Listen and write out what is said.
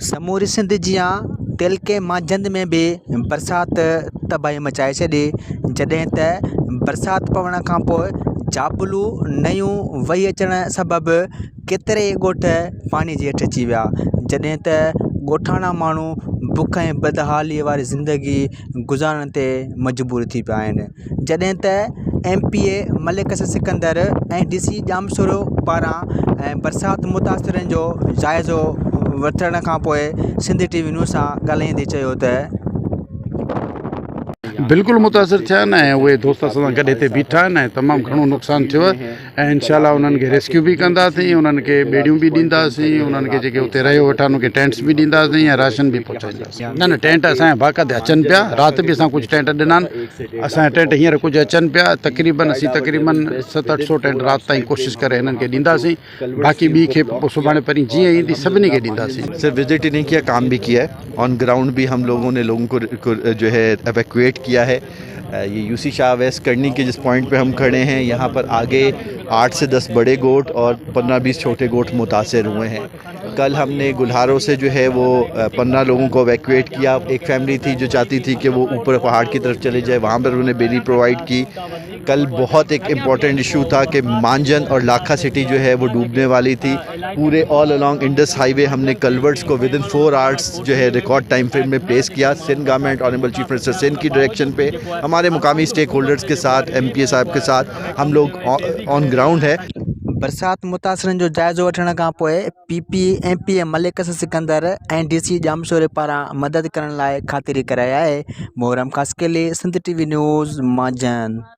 समूरी सिंध जियां तेलके मांझंद में भी बरसात तबाही मचाए छॾी। जॾहिं त बरसात पवण खां पोइ जाबलू नयूं वही अचण सबबि केतिरे ई ॻोठ पाणी जे हेठि अची विया। जॾहिं त ॻोठाणा माण्हू बुख ऐं बदहालीअ वारी ज़िंदगी गुज़ारण ते मजबूर थी पिया आहिनि। जॾहिं त MPA मलिक सिकंदर ऐं DC जामशोरो पारां बरसाति मुतासिरनि जो जाइज़ो वठण खां पोइ सिंधी TV न्यूज़ सां ॻाल्हाईंदे चयो त बिल्कुलु मुतासिर थिया आहिनि ऐं उहे दोस्त सां गॾु हिते बीठा आहिनि ऐं तमामु घणो नुक़सानु थियो ऐं इंशाअल्लाह उन्हनि खे रेस्क्यू बि कंदासीं, उन्हनि खे बेड़ियूं बि ॾींदासीं, उन्हनि खे जेके उते रहियो वेठा उन्हनि खे टेंट्स बि ॾींदासीं ऐं राशन बि पहुचाईंदासीं। न टेंट असांजा बाक़ाइदा अचनि पिया, राति बि असां कुझु टेंट ॾिना आहिनि। असांजा टेंट हींअर कुझु अचनि पिया, तक़रीबन 700-800 टेंट राति ताईं कोशिशि करे हिननि खे ॾींदासीं। बाक़ी ॿी खे पोइ सुभाणे परीं जीअं ईंदी सभिनी खे ॾींदासीं। सिर्फ विजिट ही नहीं किया, काम भी किया है। ऑन ग्राउंड भी हम लोगों ने लोगों को जो है एवैक्यूएट किया है। ये यूसी शाह वेस्ट करनी के जिस पॉइंट पे हम खड़े हैं, यहाँ पर आगे 8 से 10 बड़े गोट और 15-20 छोटे गोट मुतासर हुए हैं। कल हमने गुल्हारों से जो है वो 15 लोगों को एवैक्यूएट किया। एक फैमिली थी जो चाहती थी कि वो ऊपर पहाड़ की तरफ चले जाए, वहाँ पर उन्हें बेली प्रोवाइड की। कल बहुत एक इम्पॉर्टेंट इशू था कि मांजन और लाखा सिटी जो है वो डूबने वाली थी। पूरे ऑल अलॉन्ग इंडस हाईवे हमने कल्वर्ट्स को विदिन 4 आवर्स जो है रिकॉर्ड टाइम फ्रेम में प्लेस किया। Sindh government honourable chief minister Sindh की डायरेक्शन पे हमारे मुकामी स्टेक होल्डर्स के साथ MPA साहब के साथ हम लोग ऑन ग्राउंड है। बरसात मुतासिरनि जो जाइज़ो वठण खां पोइ MPA मलिक सिकंदर ऐं DC जामशोरे पारां मदद करण लाइ ख़ातिरी कराई आहे। Muharram ख़ासकेली, Sindh TV news, मांझन।